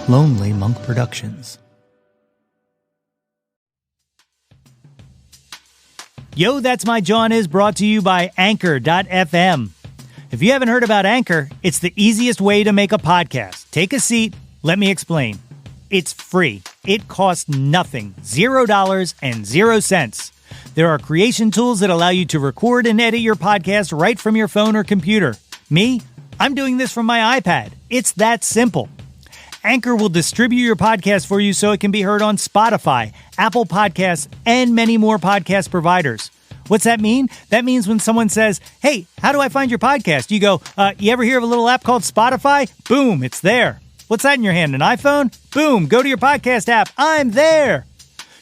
Lonely Monk Productions. Yo, That's My Jawn is brought to you by Anchor.fm. If you haven't heard about Anchor, it's the easiest way to make a podcast. Take a seat. Let me explain. It's free. It costs nothing. $0 and 0 cents. There are creation tools that allow you to record and edit your podcast right from your phone or computer. Me? I'm doing this from my iPad. It's that simple. Anchor will distribute your podcast for you so it can be heard on Spotify, Apple Podcasts, and many more podcast providers. What's that mean? That means when someone says, hey, how do I find your podcast? You go, you ever hear of a little app called Spotify? Boom, it's there. What's that in your hand, an iPhone? Boom, go to your podcast app. I'm there.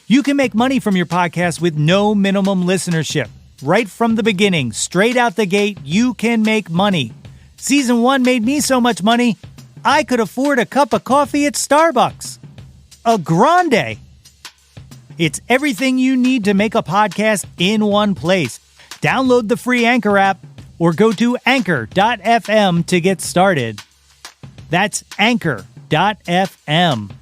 You can make money from your podcast with no minimum listenership. Right from the beginning, straight out the gate, you can make money. Season 1 made me so much money, I could afford a cup of coffee at Starbucks. A grande. It's everything you need to make a podcast in one place. Download the free Anchor app or go to Anchor.fm to get started. That's Anchor.fm.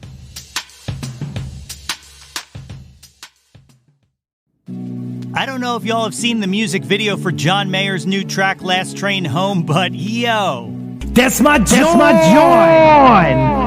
I don't know if y'all have seen the music video for John Mayer's new track, Last Train Home, but yo, that's my Jawn! That's my Jawn!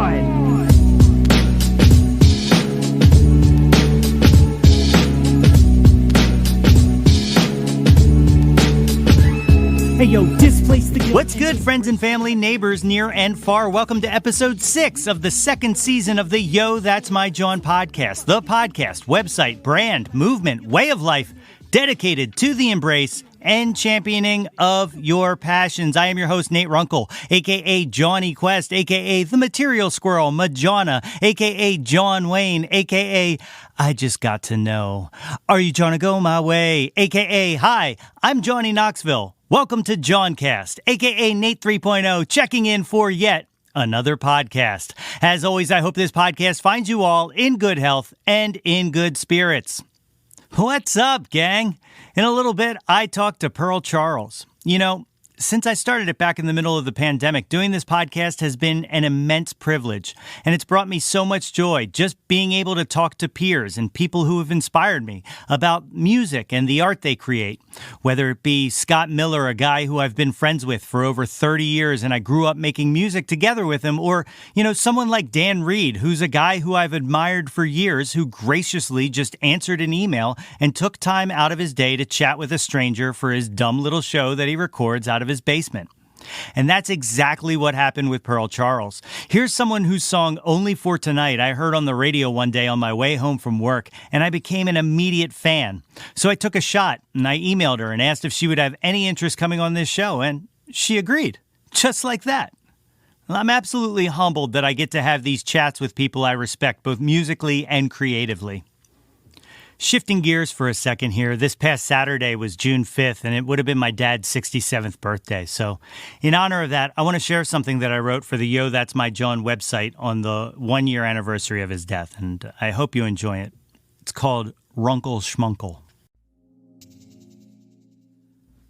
Hey yo, displace the... What's good, friends and family, neighbors near and far? Welcome to episode 6 of the second season of the Yo, That's My Jawn podcast. The podcast, website, brand, movement, way of life, dedicated to the embrace and championing of your passions. I am your host, Nate Runkle, a.k.a. Johnny Quest, a.k.a. The Material Squirrel, Majana, a.k.a. John Wayne, a.k.a. I Just Got to Know. Are you trying to go my way? A.k.a. Hi, I'm Johnny Knoxville. Welcome to Jawncast, a.k.a. Nate 3.0, checking in for yet another podcast. As always, I hope this podcast finds you all in good health and in good spirits. What's up, gang? In a little bit, I talked to Pearl Charles. You know, since I started it back in the middle of the pandemic, doing this podcast has been an immense privilege, and it's brought me so much joy just being able to talk to peers and people who have inspired me about music and the art they create. Whether it be Scott Miller, a guy who I've been friends with for over 30 years and I grew up making music together with him, or, you know, someone like Dan Reed, who's a guy who I've admired for years, who graciously just answered an email and took time out of his day to chat with a stranger for his dumb little show that he records out of his basement. And that's exactly what happened with Pearl Charles. Here's someone whose song Only for Tonight I heard on the radio one day on my way home from work, and I became an immediate fan. So I took a shot, and I emailed her and asked if she would have any interest coming on this show, and she agreed. Just like that. I'm absolutely humbled that I get to have these chats with people I respect, both musically and creatively. Shifting gears for a second here, this past Saturday was June 5th, and it would have been my dad's 67th birthday. So in honor of that, I want to share something that I wrote for the Yo, That's My Jawn website on the 1-year anniversary of his death, and I hope you enjoy it. It's called Runkle Schmunkle.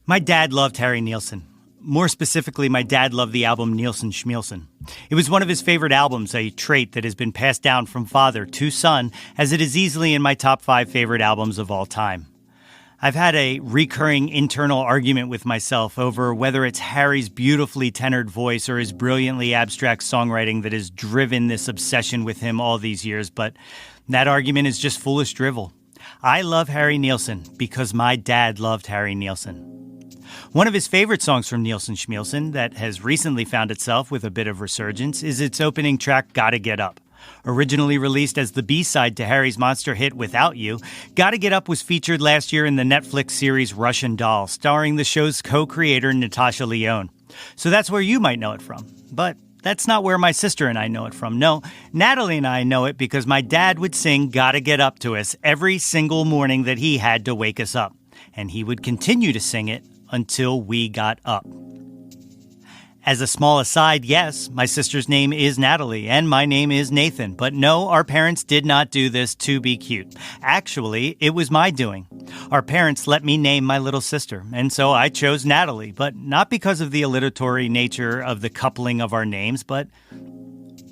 My dad loved Harry Nilsson. More specifically, my dad loved the album Nilsson Schmielsen. It was one of his favorite albums, a trait that has been passed down from father to son, as it is easily in my top 5 favorite albums of all time. I've had a recurring internal argument with myself over whether it's Harry's beautifully tenored voice or his brilliantly abstract songwriting that has driven this obsession with him all these years, but that argument is just foolish drivel. I love Harry Nilsson because my dad loved Harry Nilsson. One of his favorite songs from Nilsson Schmielsen that has recently found itself with a bit of resurgence is its opening track, Gotta Get Up. Originally released as the B-side to Harry's monster hit Without You, Gotta Get Up was featured last year in the Netflix series Russian Doll, starring the show's co-creator Natasha Lyonne. So that's where you might know it from. But that's not where my sister and I know it from. No, Natalie and I know it because my dad would sing Gotta Get Up to us every single morning that he had to wake us up. And he would continue to sing it until we got up. As a small aside, yes, my sister's name is Natalie and my name is Nathan, but no, our parents did not do this to be cute. Actually, it was my doing. Our parents let me name my little sister, and so I chose Natalie, but not because of the alliteratory nature of the coupling of our names, but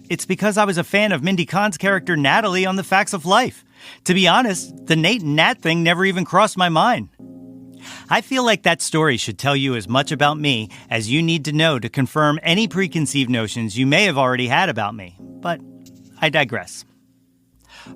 it's because I was a fan of Mindy Kahn's character Natalie on The Facts of Life. To be honest, the Nate and Nat thing never even crossed my mind. I feel like that story should tell you as much about me as you need to know to confirm any preconceived notions you may have already had about me. But I digress.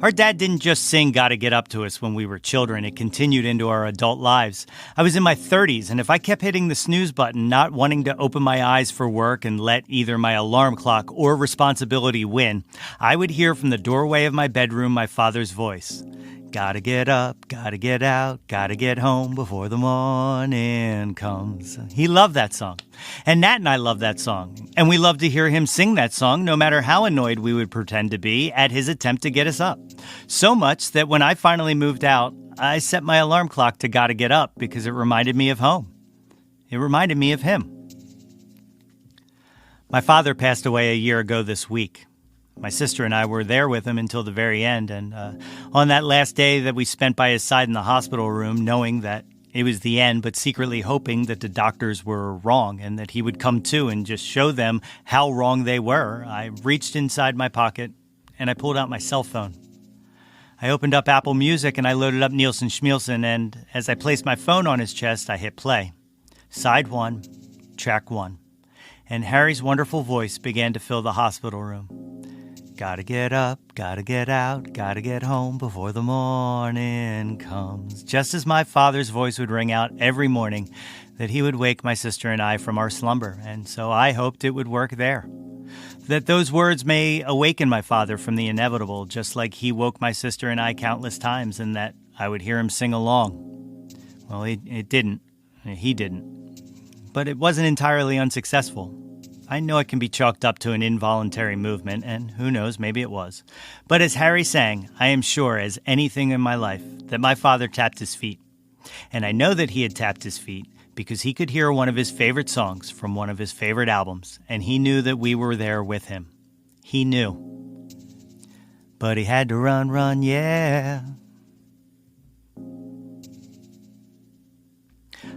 Our dad didn't just sing Gotta Get Up to us when we were children. It continued into our adult lives. I was in my 30s, and if I kept hitting the snooze button, not wanting to open my eyes for work and let either my alarm clock or responsibility win, I would hear from the doorway of my bedroom my father's voice. Gotta get up, gotta get out, gotta get home before the morning comes. He loved that song. And Nat and I loved that song. And we loved to hear him sing that song no matter how annoyed we would pretend to be at his attempt to get us up. So much that when I finally moved out, I set my alarm clock to gotta get up because it reminded me of home. It reminded me of him. My father passed away a year ago this week. My sister and I were there with him until the very end, and on that last day that we spent by his side in the hospital room, knowing that it was the end, but secretly hoping that the doctors were wrong and that he would come to and just show them how wrong they were, I reached inside my pocket and I pulled out my cell phone. I opened up Apple Music and I loaded up Nielsen Schmielsen, and as I placed my phone on his chest, I hit play. Side 1, track 1. And Harry's wonderful voice began to fill the hospital room. Gotta get up, gotta get out, gotta get home before the morning comes. Just as my father's voice would ring out every morning that he would wake my sister and I from our slumber, and so I hoped it would work there. That those words may awaken my father from the inevitable, just like he woke my sister and I countless times, and that I would hear him sing along. Well, it didn't. He didn't. But it wasn't entirely unsuccessful. I know it can be chalked up to an involuntary movement, and who knows, maybe it was. But as Harry sang, I am sure as anything in my life that my father tapped his feet. And I know that he had tapped his feet because he could hear one of his favorite songs from one of his favorite albums, and he knew that we were there with him. He knew. But he had to run, yeah.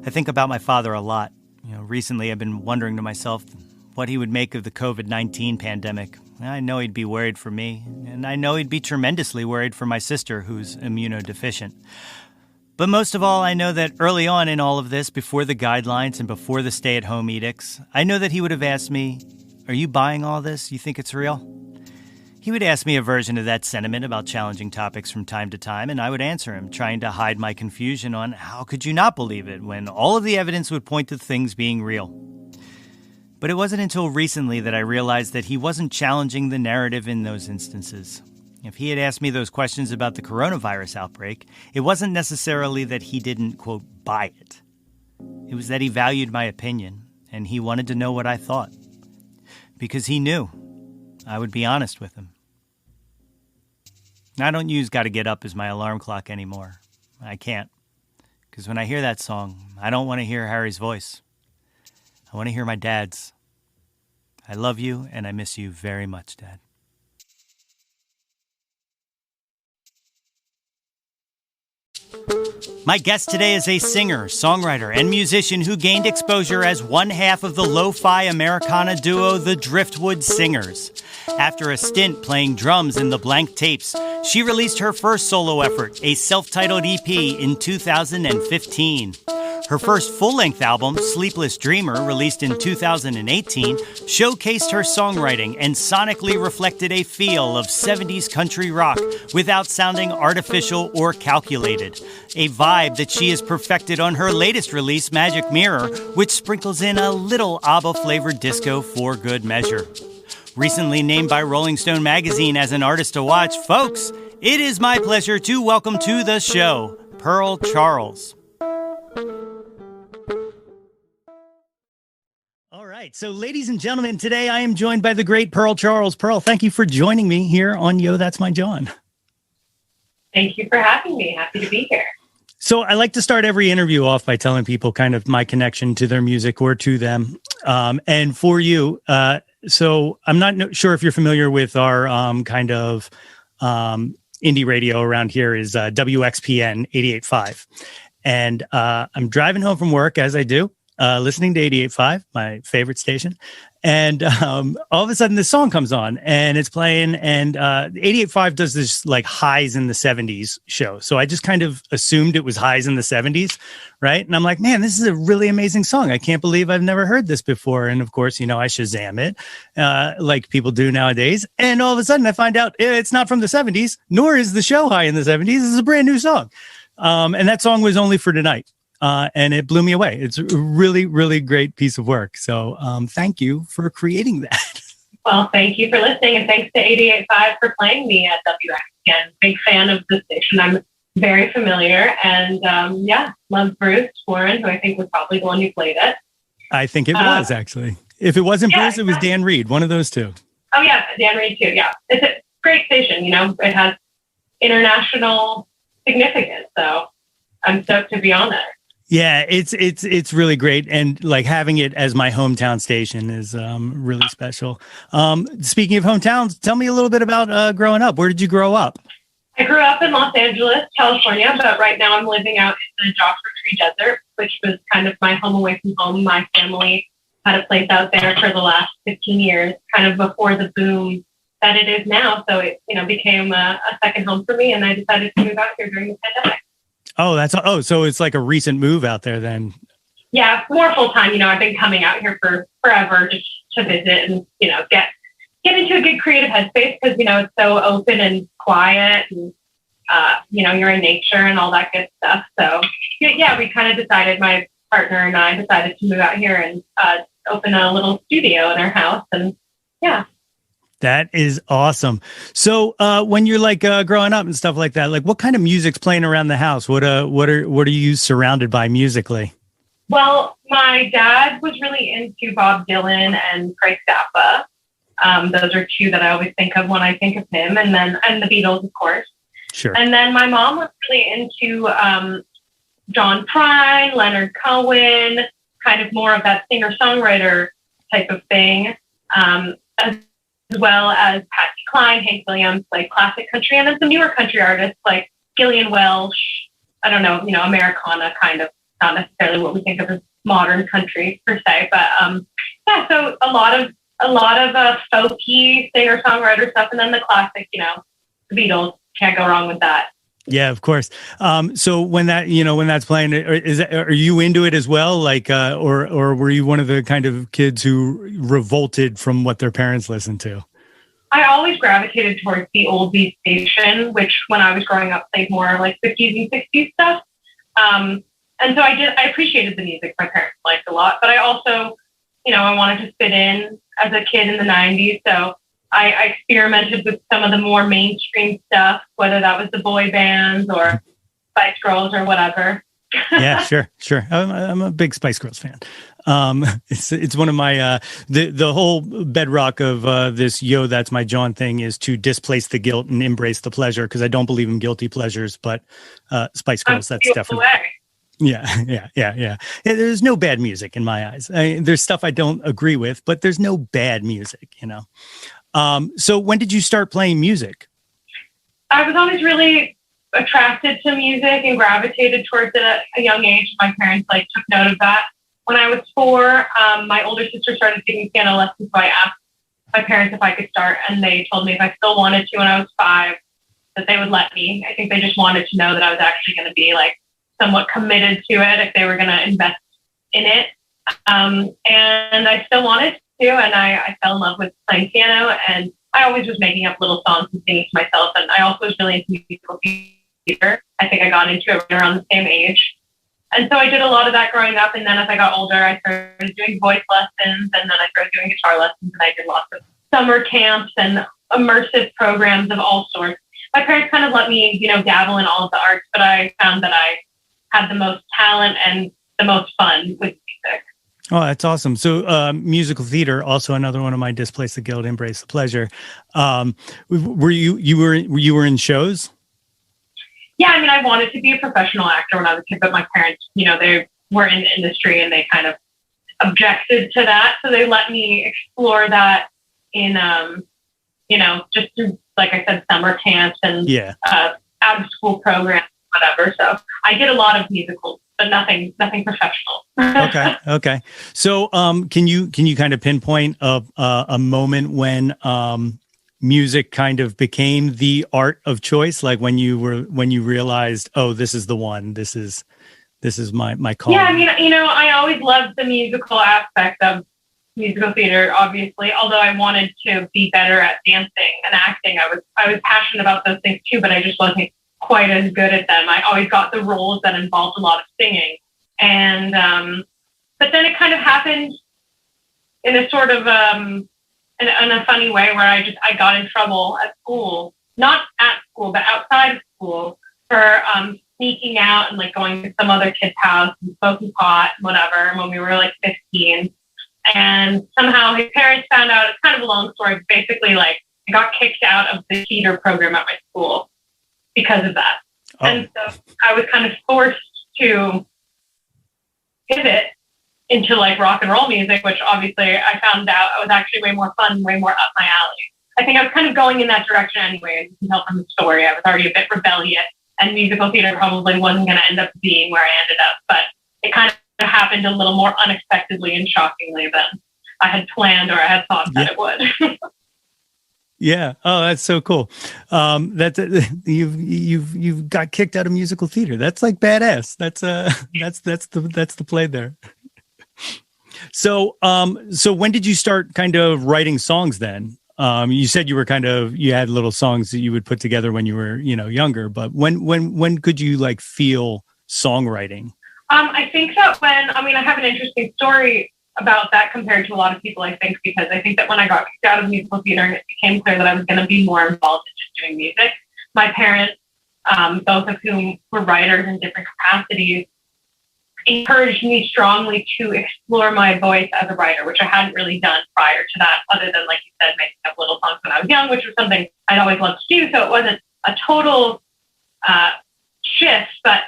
I think about my father a lot. Recently I've been wondering to myself what he would make of the COVID-19 pandemic. I know he'd be worried for me, and I know he'd be tremendously worried for my sister, who's immunodeficient. But most of all, I know that early on in all of this, before the guidelines and before the stay-at-home edicts, I know that he would have asked me, "Are you buying all this? You think it's real?" He would ask me a version of that sentiment about challenging topics from time to time, and I would answer him, trying to hide my confusion on how could you not believe it when all of the evidence would point to things being real. But it wasn't until recently that I realized that he wasn't challenging the narrative in those instances. If he had asked me those questions about the coronavirus outbreak, it wasn't necessarily that he didn't, quote, buy it. It was that he valued my opinion, and he wanted to know what I thought. Because he knew I would be honest with him. I don't use Gotta Get Up as my alarm clock anymore. I can't. Because when I hear that song, I don't want to hear Harry's voice. I want to hear my dad's. I love you, and I miss you very much, Dad. My guest today is a singer, songwriter, and musician who gained exposure as one half of the lo-fi Americana duo The Driftwood Singers. After a stint playing drums in the Blank Tapes, she released her first solo effort, a self-titled EP, in 2015. Her first full-length album, Sleepless Dreamer, released in 2018, showcased her songwriting and sonically reflected a feel of 70s country rock without sounding artificial or calculated. A vibe that she has perfected on her latest release, Magic Mirror, which sprinkles in a little ABBA-flavored disco for good measure. Recently named by Rolling Stone magazine as an artist to watch, folks, it is my pleasure to welcome to the show, Pearl Charles. All right, so ladies and gentlemen, today I am joined by the great Pearl Charles. Pearl, thank you for joining me here on Yo, That's My Jawn. Thank you for having me. Happy to be here. So I like to start every interview off by telling people kind of my connection to their music or to them. And for you, so I'm not sure if you're familiar with our kind of indie radio around here is WXPN 88.5. And I'm driving home from work, as I do. listening to 88.5, my favorite station. And all of a sudden this song comes on and it's playing, and 88.5 does this like highs in the 70s show. So I just kind of assumed it was highs in the 70s, right? And I'm like, man, this is a really amazing song. I can't believe I've never heard this before. And of course, I Shazam it like people do nowadays. And all of a sudden I find out it's not from the 70s, nor is the show high in the 70s. This is a brand new song. And that song was only for tonight. And it blew me away. It's a really, really great piece of work. So thank you for creating that. Well, thank you for listening, and thanks to 88.5 for playing me at WXN. Big fan of the station. I'm very familiar, and love Bruce Warren, who I think was probably the one who played it. I think it was, actually. If it wasn't Bruce, it was Dan Reed, one of those two. Oh, yeah, Dan Reed, too, yeah. It's a great station, it has international significance, so I'm stoked to be on there. Yeah, it's really great, and like having it as my hometown station is really special. Speaking of hometowns, tell me a little bit about growing up. Where did you grow up? I grew up in Los Angeles, California, but right now I'm living out in the Joshua Tree Desert, which was kind of my home away from home. My family had a place out there for the last 15 years, kind of before the boom that it is now. So it became a second home for me, and I decided to move out here during the pandemic. So it's like a recent move out there then. Yeah, more full time. I've been coming out here for forever just to visit and, get into a good creative headspace because, it's so open and quiet and, you're in nature and all that good stuff. So, yeah, we kind of decided, my partner and I decided to move out here and open a little studio in our house. And, yeah. That is awesome. So when you're like growing up and stuff like that, like what kind of music's playing around the house? What are you surrounded by musically? Well, my dad was really into Bob Dylan and Frank Zappa. Those are two that I always think of when I think of him, and the Beatles, of course. Sure. And then my mom was really into John Prine, Leonard Cohen, kind of more of that singer-songwriter type of thing. As well as Patsy Cline, Hank Williams, like classic country, and then some newer country artists like Gillian Welch. I don't know, Americana, kind of, not necessarily what we think of as modern country per se, but so a lot of folky singer-songwriter stuff, and then the classic, the Beatles, can't go wrong with that. Yeah, of course. So when that's playing, are you into it as well? Like, or were you one of the kind of kids who revolted from what their parents listened to? I always gravitated towards the oldies station, which when I was growing up played more like 50s and 60s stuff. And so I appreciated the music my parents liked a lot, but I also, I wanted to fit in as a kid in the 90s. So I experimented with some of the more mainstream stuff, whether that was the boy bands or Spice Girls or whatever. Yeah, sure. I'm a big Spice Girls fan. It's one of my the whole bedrock of this That's My Jawn thing is to displace the guilt and embrace the pleasure, because I don't believe in guilty pleasures, but Spice Girls, that's definitely. Yeah. There's no bad music in my eyes. There's stuff I don't agree with, but there's no bad music, So when did you start playing music? I was always really attracted to music and gravitated towards it at a young age. My parents took note of that. When I was 4, my older sister started taking piano lessons, so I asked my parents if I could start, and they told me if I still wanted to when I was 5, that they would let me. I think they just wanted to know that I was actually going to be somewhat committed to it, if they were going to invest in it. And I still wanted to, and I fell in love with playing piano, and I always was making up little songs and singing to myself, and I also was really into musical theater. I think I got into it right around the same age. And so I did a lot of that growing up, and then as I got older, I started doing voice lessons, and then I started doing guitar lessons, and I did lots of summer camps and immersive programs of all sorts. My parents kind of let me, dabble in all of the arts, but I found that I had the most talent and the most fun with music. Oh, that's awesome. So musical theater, also another one of my displace the guilt, embrace the pleasure. Were you were in shows? Yeah, I wanted to be a professional actor when I was a kid, but my parents, they were in the industry and they kind of objected to that. So they let me explore that in, just through, like I said, summer camps and out of school programs, whatever. So I did a lot of musicals, but nothing professional. Okay. So, can you kind of pinpoint a moment when music kind of became the art of choice? Like when you realized, oh, this is the one. This is my calling. Yeah, I mean, I always loved the musical aspect of musical theater, obviously, although I wanted to be better at dancing and acting. I was passionate about those things too, but I just wasn't quite as good at them. I always got the roles that involved a lot of singing. And but then it kind of happened in a sort of in a funny way where I got in trouble at school, not at school, but outside of school for sneaking out and like going to some other kid's house and smoking pot and whatever when we were like 15. And somehow his parents found out. It's kind of a long story. Basically, like I got kicked out of the theater program at my school because of that. Oh. And so I was kind of forced to pivot into like rock and roll music, which obviously I found out was actually way more fun, way more up my alley. I think I was kind of going in that direction anyway. As you can tell from the story, I was already a bit rebellious, and musical theater probably wasn't going to end up being where I ended up. But it kind of happened a little more unexpectedly and shockingly than I had planned or I had thought that it would. Yeah. Oh, that's so cool. That's you've got kicked out of musical theater. That's like badass. That's the play there. So when did you start kind of writing songs then? You said you had little songs that you would put together when you were, younger, but when could you like feel songwriting? I think that I have an interesting story about that compared to a lot of people, I think, because I think that when I got kicked out of musical theater and it became clear that I was going to be more involved in just doing music, my parents, both of whom were writers in different capacities, encouraged me strongly to explore my voice as a writer, which I hadn't really done prior to that, other than, like you said, making up little songs when I was young, which was something I'd always loved to do. So it wasn't a total shift, but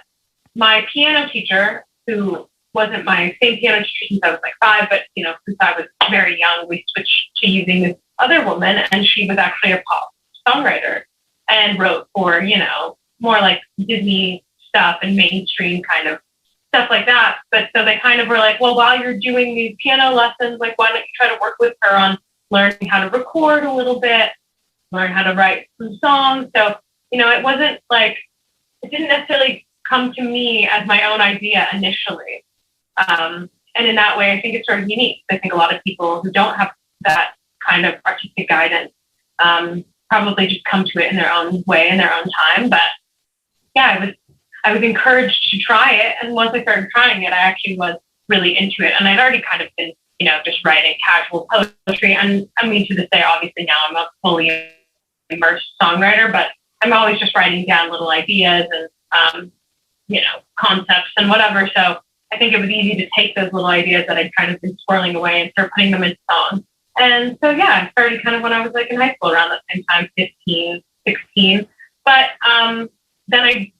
my piano teacher, who wasn't my same piano teacher since I was like 5, but, since I was very young, we switched to using this other woman, and she was actually a pop songwriter and wrote for, more like Disney stuff and mainstream kind of stuff like that. But so they kind of were like, well, while you're doing these piano lessons, like, why don't you try to work with her on learning how to record a little bit, learn how to write some songs. So, it wasn't like, it didn't necessarily come to me as my own idea initially. And in that way, I think it's sort of unique. I think a lot of people who don't have that kind of artistic guidance probably just come to it in their own way, in their own time. But yeah, I was encouraged to try it. And once I started trying it, I actually was really into it. And I'd already kind of been, just writing casual poetry. And I mean, to this day, obviously now I'm a fully immersed songwriter, but I'm always just writing down little ideas and, concepts and whatever. So I think it was easy to take those little ideas that I'd kind of been swirling away and start putting them into songs. And so, yeah, I started kind of when I was like in high school around that same time, 15, 16. But then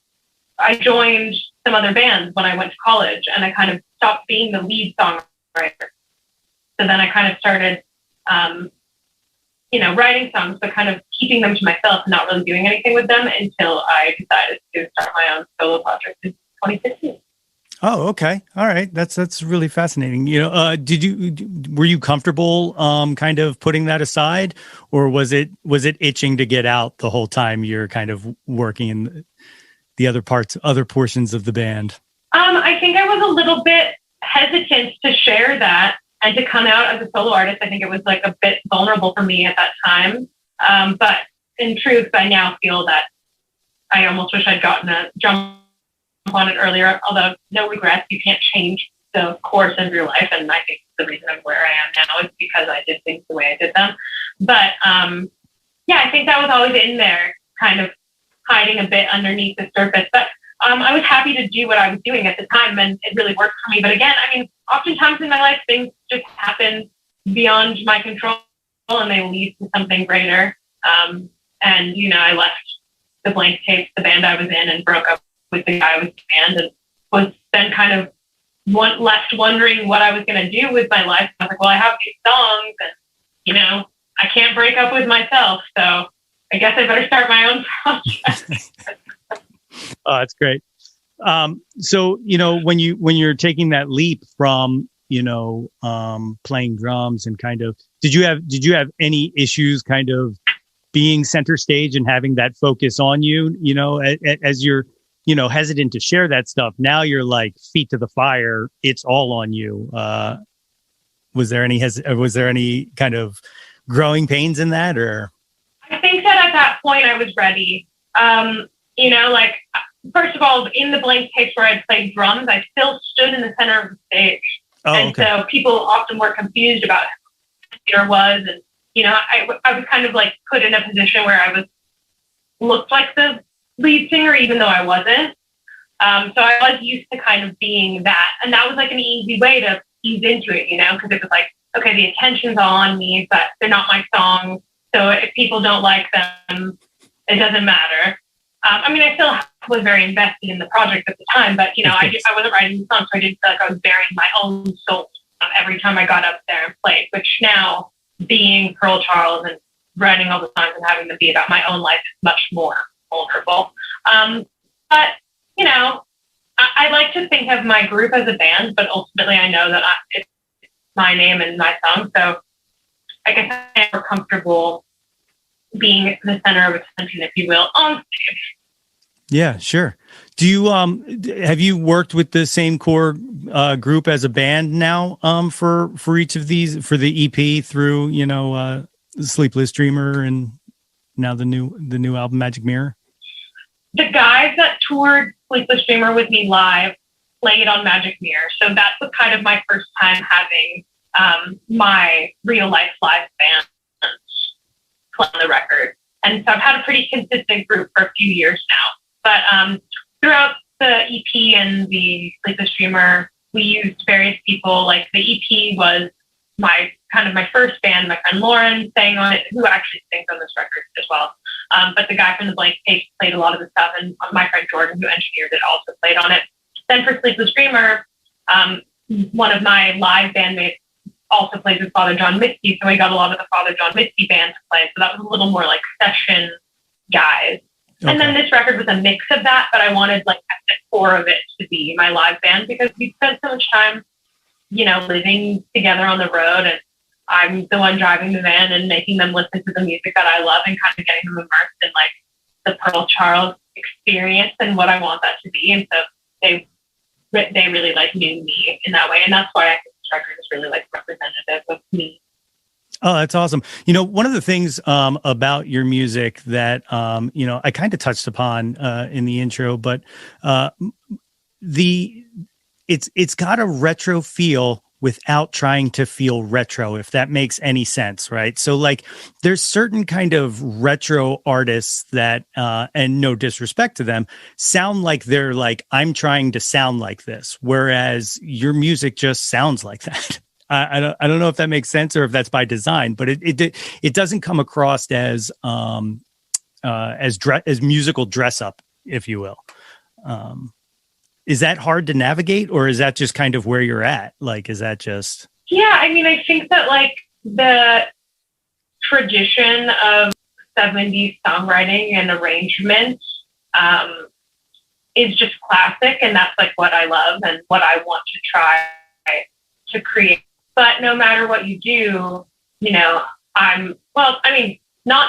I joined some other bands when I went to college, and I kind of stopped being the lead songwriter. So then I kind of started, writing songs, but kind of keeping them to myself and not really doing anything with them until I decided to start my own solo project in 2015. Oh, okay. All right. That's really fascinating. Were you comfortable kind of putting that aside, or was it itching to get out the whole time you're kind of working in the other portions of the band? I think I was a little bit hesitant to share that and to come out as a solo artist. I think it was like a bit vulnerable for me at that time. But in truth, I now feel that I almost wish I'd gotten a jump on it earlier, although no regrets. You can't change the course of your life. And I think the reason I'm where I am now is because I did things the way I did them. But I think that was always in there, kind of hiding a bit underneath the surface. But I was happy to do what I was doing at the time, and it really worked for me. But again, oftentimes in my life, things just happen beyond my control, and they lead to something greater. I left the Blank Tapes, the band I was in, and broke up with the guy with the band, and was then kind of left wondering what I was going to do with my life. I was like, well, I have these songs, and, I can't break up with myself. So I guess I better start my own project. Oh, that's great. So, when you're taking that leap from, playing drums and kind of, did you have any issues kind of being center stage and having that focus on you, as you're, hesitant to share that stuff? Now you're like feet to the fire. It's all on you. Was there any kind of growing pains in that, or? I think that at that point I was ready. First of all, in the blank tapes where I played drums, I still stood in the center of the stage. Oh, and okay. So people often were confused about who the leader was. And, I was kind of like put in a position where I looked like the lead singer, even though I wasn't. So I was used to kind of being that. And that was like an easy way to ease into it, because it was like, okay, the attention's all on me, but they're not my songs. So if people don't like them, it doesn't matter. I still was very invested in the project at the time, but, I wasn't writing the songs, so I didn't feel like I was bearing my own soul every time I got up there and played, which now, being Pearl Charles and writing all the songs and having them be about my own life is much more vulnerable. But, I like to think of my group as a band, but ultimately I know that it's my name and my song, so I guess I'm more comfortable being the center of attention, if you will, on stage. Yeah, sure. Do you have you worked with the same core group as a band now for each of these, for the EP through Sleepless Dreamer and now the new album Magic Mirror? The guys that toured Sleepless Dreamer with me live played on Magic Mirror, so that was kind of my first time having my real life live band play on the record. And so I've had a pretty consistent group for a few years now. But throughout the EP and the Sleepless Dreamer, we used various people. Like the EP was my first band. My friend Lauren sang on it, who actually sings on this record as well. But the guy from the blank tape played a lot of the stuff, and my friend Jordan, who engineered it, also played on it. Then for Sleepless Dreamer, one of my live bandmates also plays with Father John Misty, so we got a lot of the Father John Misty band to play. So that was a little more like session guys. Okay. And then this record was a mix of that, but I wanted like the core of it to be my live band because we spent so much time, living together on the road, and I'm the one driving the van and making them listen to the music that I love and kind of getting them immersed in like the Pearl Charles experience and what I want that to be. And so they really like knew me in that way, and that's why I think this record is really like representative of me. Oh, that's awesome. One of the things about your music that, I kind of touched upon in the intro, but it's got a retro feel without trying to feel retro, if that makes any sense, right? So like there's certain kind of retro artists that, and no disrespect to them, sound like they're like, I'm trying to sound like this, whereas your music just sounds like that. I don't know if that makes sense or if that's by design, but it doesn't come across as musical dress up, if you will. Is that hard to navigate, or is that just kind of where you're at? Like, is that just? Yeah, I think that like the tradition of 70s songwriting and arrangement is just classic, and that's like what I love and what I want to try to create. But no matter what you do, not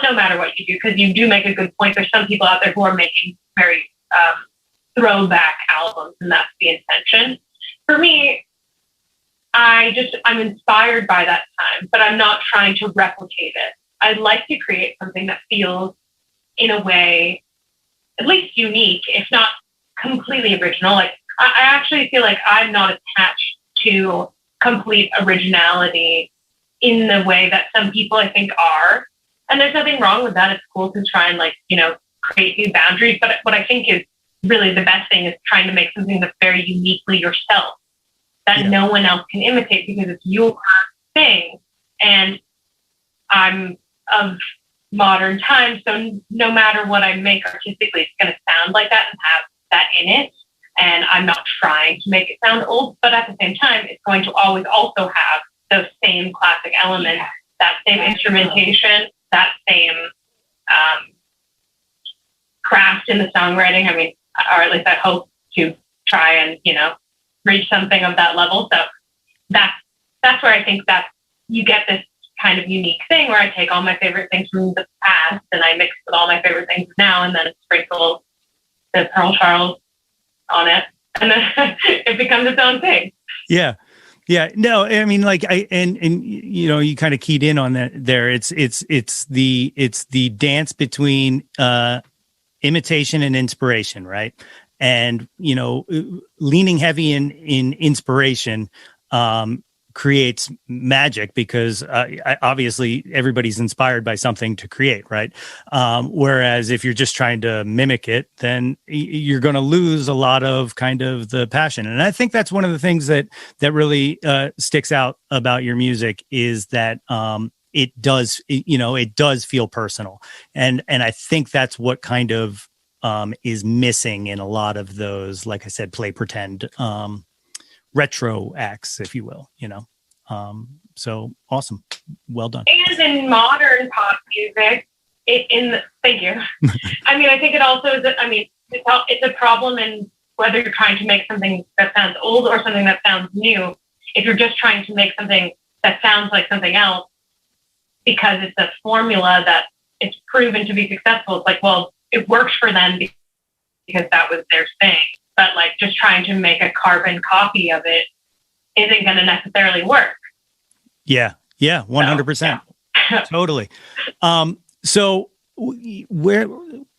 no matter what you do, because you do make a good point. There's some people out there who are making very throwback albums, and that's the intention. For me, I'm inspired by that time, but I'm not trying to replicate it. I'd like to create something that feels, in a way, at least unique, if not completely original. Like I actually feel like I'm not attached to complete originality in the way that some people I think are. And there's nothing wrong with that. It's cool to try and create new boundaries. But what I think is really the best thing is trying to make something that's very uniquely yourself, that no one else can imitate because it's your thing. And I'm of modern times, so no matter what I make artistically, it's going to sound like that and have that in it. And I'm not trying to make it sound old, but at the same time, it's going to always also have those same classic elements, that same instrumentation, that same craft in the songwriting. I mean, or at least I hope to try and, reach something of that level. So that's where I think that you get this kind of unique thing where I take all my favorite things from the past and I mix with all my favorite things now, and then sprinkle the Pearl Charles on it, and then it becomes its own thing. Yeah. Yeah, no, I mean, like you kind of keyed in on that there. It's the dance between imitation and inspiration, right? And leaning heavy in inspiration creates magic, because obviously everybody's inspired by something to create, right? Whereas if you're just trying to mimic it, then you're going to lose a lot of kind of the passion. And I think that's one of the things that really sticks out about your music, is that it does feel personal. And I think that's what kind of is missing in a lot of those, like I said, play pretend retro acts, if you will, so awesome. Well done. And in modern pop music, thank you. I mean, I think it also is, it's a problem in whether you're trying to make something that sounds old or something that sounds new. If you're just trying to make something that sounds like something else because it's a formula that it's proven to be successful, it's like, well, it works for them because that was their thing. But like just trying to make a carbon copy of it isn't going to necessarily work. Yeah. 100%. So, yeah. Totally. So where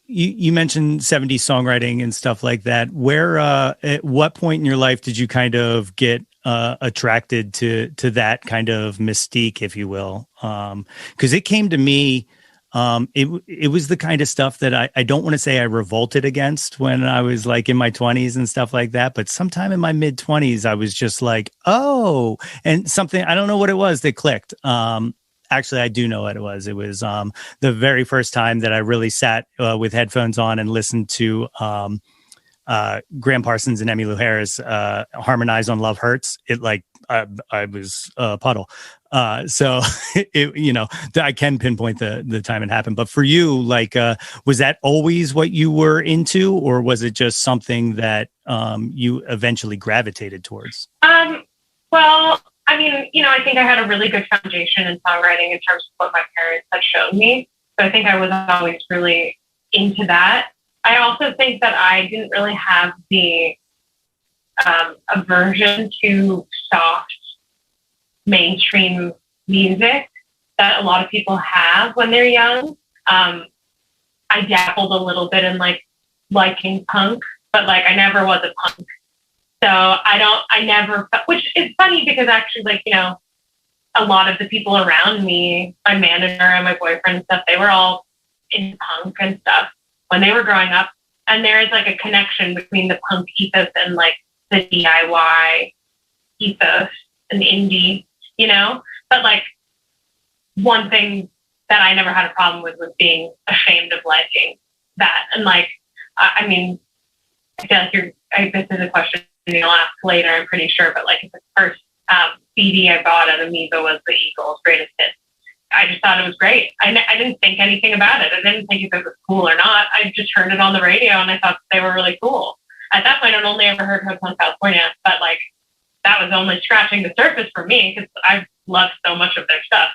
you mentioned 70s songwriting and stuff like that, where, at what point in your life did you kind of get attracted to that kind of mystique, if you will? 'Cause it came to me, it was the kind of stuff that I don't want to say I revolted against when I was like in my 20s and stuff like that, but sometime in my mid 20s, I was just like, oh, and something, I don't know what it was that clicked. Actually, I do know what it was. It was the very first time that I really sat with headphones on and listened to Graham Parsons and Emmylou Harris harmonize on Love Hurts. It like, I was a puddle. So I can pinpoint the time it happened. But for you, like, was that always what you were into, or was it just something that you eventually gravitated towards? Well, I mean, I think I had a really good foundation in songwriting in terms of what my parents had shown me. So I think I was always really into that. I also think that I didn't really have the aversion to soft mainstream music that a lot of people have when they're young. I dabbled a little bit in like liking punk, but like I never was a punk. So I never, which is funny because actually like, a lot of the people around me, my manager and my boyfriend and stuff, they were all in punk and stuff when they were growing up. And there is like a connection between the punk ethos and like the DIY ethos and indie, but like one thing that I never had a problem with was being ashamed of liking that. And like, I mean, I feel like this is a question you'll ask later, I'm pretty sure, but like the first CD I bought at Amoeba was the Eagles' Greatest Hits. I just thought it was great. I didn't think anything about it. I didn't think if it was cool or not. I just heard it on the radio and I thought they were really cool. At that point, I'd only ever heard Hotel California, but like that was only scratching the surface for me because I loved so much of their stuff.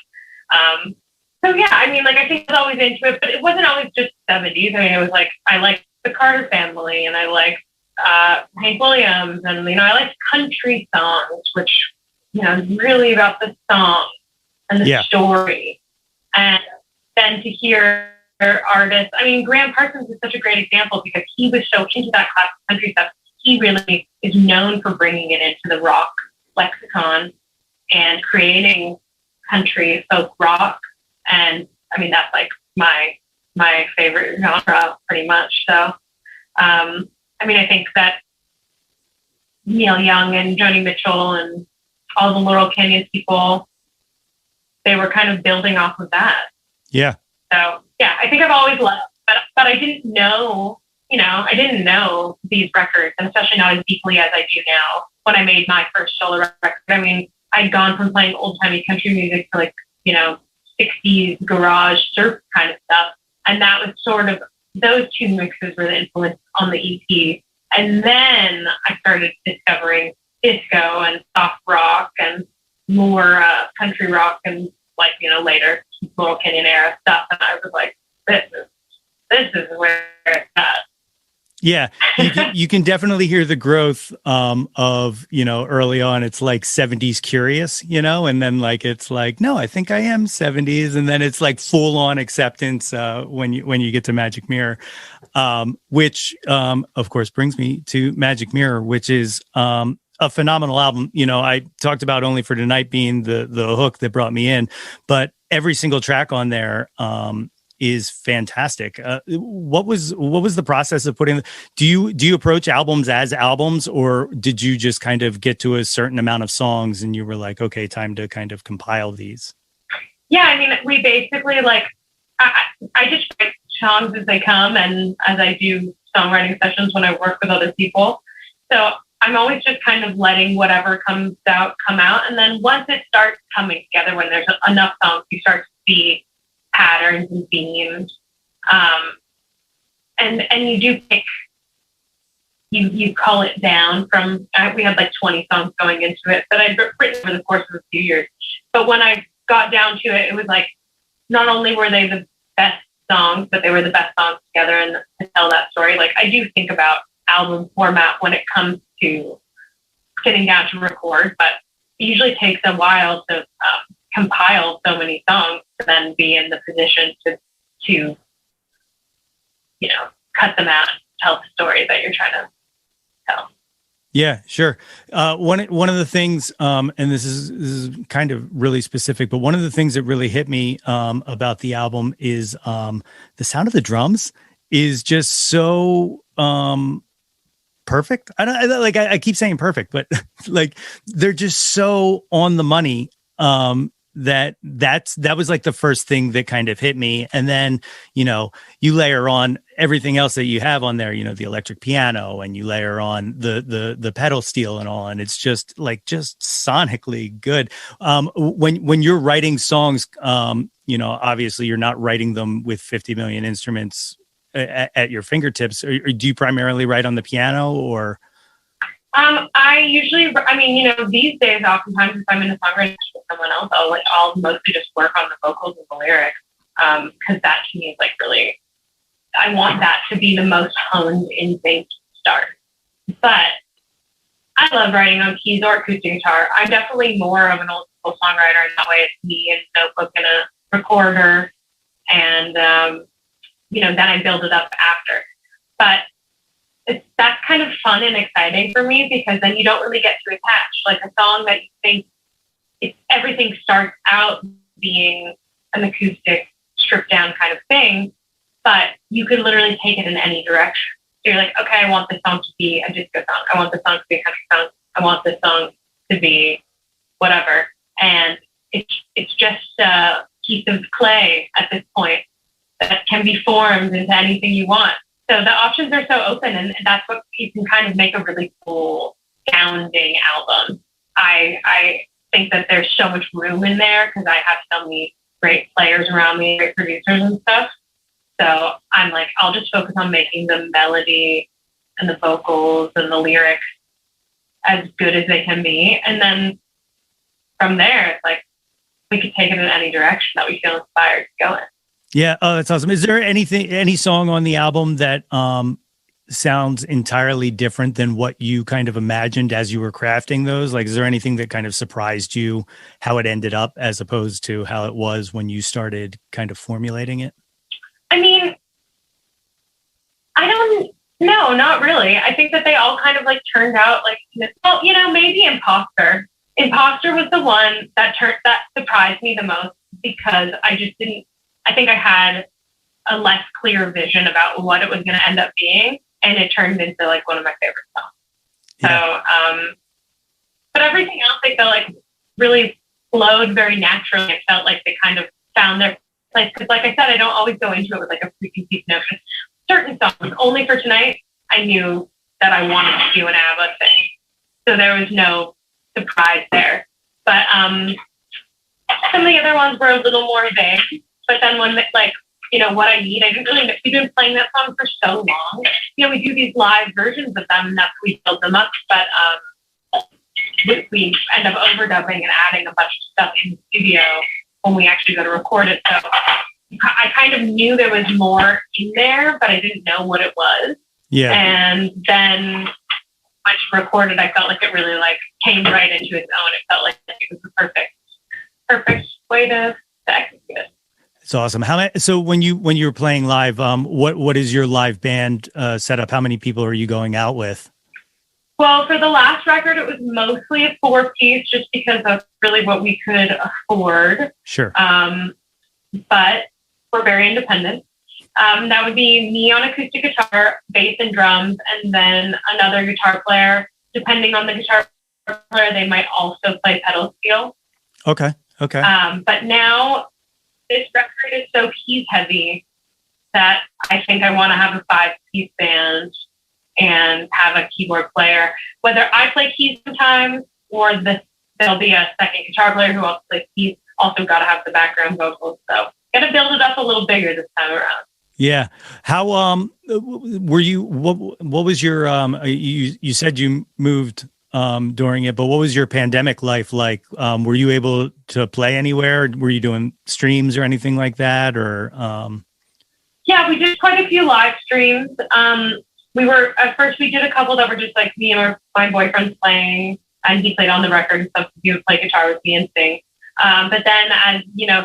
So yeah, I mean, like I think I was always into it, but it wasn't always just 70s. I mean, it was like I liked the Carter Family and I liked Hank Williams and I liked country songs, which is really about the song and the story. And then to hear artists, I mean, Graham Parsons is such a great example because he was so into that classic country stuff. He really is known for bringing it into the rock lexicon and creating country folk rock. And I mean, that's like my favorite genre pretty much. So, I mean, I think that Neil Young and Joni Mitchell and all the Laurel Canyon people, they were kind of building off of that. Yeah. So yeah, I think I've always loved, but I didn't know, I didn't know these records, and especially not as deeply as I do now when I made my first solo record. I mean, I'd gone from playing old timey country music to like, 60s garage surf kind of stuff. And that was sort of those two mixes were the influence on the EP. And then I started discovering disco and soft rock and more country rock and like, later Laurel Canyon era stuff. And I was like, this is where it's at. Yeah, you can definitely hear the growth of, early on, it's like 70s curious, and then like, it's like, no, I think I am 70s. And then it's like full on acceptance when you get to Magic Mirror, which of course brings me to Magic Mirror, which is a phenomenal album. I talked about Only for Tonight being the hook that brought me in, but every single track on there is fantastic. What was the process of putting? Do you approach albums as albums, or did you just kind of get to a certain amount of songs and you were like, okay, time to kind of compile these? Yeah, I mean, we basically I just write songs as they come, and as I do songwriting sessions when I work with other people. So I'm always just kind of letting whatever comes out come out, and then once it starts coming together, when there's enough songs, you start to see patterns and themes, and you do pick, you call it down from, we had like 20 songs going into it that I'd written over the course of a few years. But when I got down to it, it was like, not only were they the best songs, but they were the best songs together and to tell that story. Like, I do think about album format when it comes to sitting down to record, but it usually takes a while to compile so many songs to then be in the position to cut them out and tell the story that you're trying to tell. Yeah, sure. One of the things, and this is kind of really specific, but one of the things that really hit me about the album is the sound of the drums is just so perfect. I keep saying perfect, but like they're just so on the money. That was like the first thing that kind of hit me. And then, you layer on everything else that you have on there, the electric piano, and you layer on the pedal steel and all. And it's just sonically good. When you're writing songs, obviously you're not writing them with 50 million instruments at your fingertips. Or do you primarily write on the piano, or? I usually, these days, oftentimes if I'm in a songwriting with someone else, I'll mostly just work on the vocals and the lyrics. Cause that to me is like really, I want that to be the most honed in sync start. But I love writing on keys or acoustic guitar. I'm definitely more of an old school songwriter in that way. It's me and a notebook and a recorder. And, then I build it up after. But that's kind of fun and exciting for me, because then you don't really get to attach like a song that you think everything starts out being an acoustic stripped down kind of thing, but you can literally take it in any direction. So you're like, okay, I want this song to be a disco song. I want this song to be a country song. I want this song to be whatever. And it's just a piece of clay at this point that can be formed into anything you want. So the options are so open, and that's what you can kind of make a really cool sounding album. I think that there's so much room in there because I have so many great players around me, great producers and stuff. So I'm like, I'll just focus on making the melody and the vocals and the lyrics as good as they can be. And then from there, it's like, we could take it in any direction that we feel inspired to go in. Yeah. Oh, that's awesome. Is there any song on the album that sounds entirely different than what you kind of imagined as you were crafting those? Like, is there anything that kind of surprised you how it ended up as opposed to how it was when you started kind of formulating it? I mean, no, not really. I think that they all kind of like turned out like, well, maybe Imposter. Imposter was the one that surprised me the most, because I think I had a less clear vision about what it was going to end up being, and it turned into like one of my favorite songs. Yeah. So, but everything else I felt like really flowed very naturally. I felt like they kind of found their place, because like I said, I don't always go into it with like a preconceived notion. Certain songs, Only for Tonight, I knew that I wanted to do an ABBA thing, so there was no surprise there. But some of the other ones were a little more vague. But then when like what I need. I didn't really know. We've been playing that song for so long. We do these live versions of them, and that's we build them up. But we end up overdubbing and adding a bunch of stuff in the studio when we actually go to record it. So I kind of knew there was more in there, but I didn't know what it was. Yeah. And then when she recorded, I felt like it really came right into its own. It felt like it was the perfect way to execute it. It's awesome. So when you were playing live, what is your live band setup? How many people are you going out with? Well, for the last record, it was mostly a 4-piece, just because of really what we could afford. Sure. But we're very independent. That would be me on acoustic guitar, bass and drums, and then another guitar player. Depending on the guitar player, they might also play pedal steel. Okay. But now this record is so keys heavy that I think I want to have a 5-piece band and have a keyboard player. Whether I play keys sometimes or there'll be a second guitar player who also plays keys. Also got to have the background vocals. So got to build it up a little bigger this time around. Yeah. How were you? What was your? You said you moved during it, but what was your pandemic life like? Were you able to play anywhere? Were you doing streams or anything like that? Or Yeah, we did quite a few live streams. At first we did a couple that were just me and my boyfriend playing, and he played on the record and stuff. He would play guitar with me and sing. But then as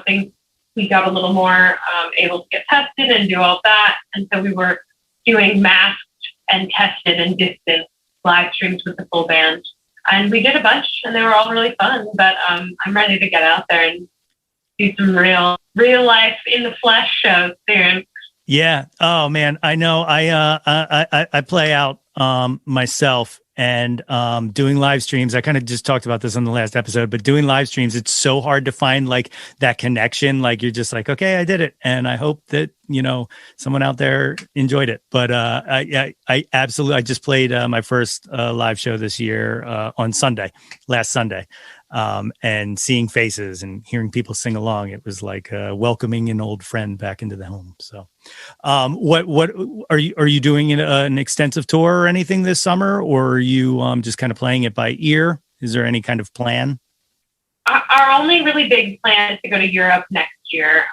things, we got a little more able to get tested and do all that. And so we were doing masked and tested and distant live streams with the full band. And we did a bunch, and they were all really fun. But I'm ready to get out there and do some real life in the flesh shows soon. Yeah. Oh man, I know. I play out myself, and doing live streams. I kind of just talked about this on the last episode, but doing live streams, it's so hard to find that connection. You're just okay, I did it, and I hope that someone out there enjoyed it. But I absolutely, I just played my first live show this year on last Sunday. And seeing faces and hearing people sing along, it was like welcoming an old friend back into the home. So, what are you doing an extensive tour or anything this summer, or are you just kind of playing it by ear? Is there any kind of plan? Our only really big plan is to go to Europe next year.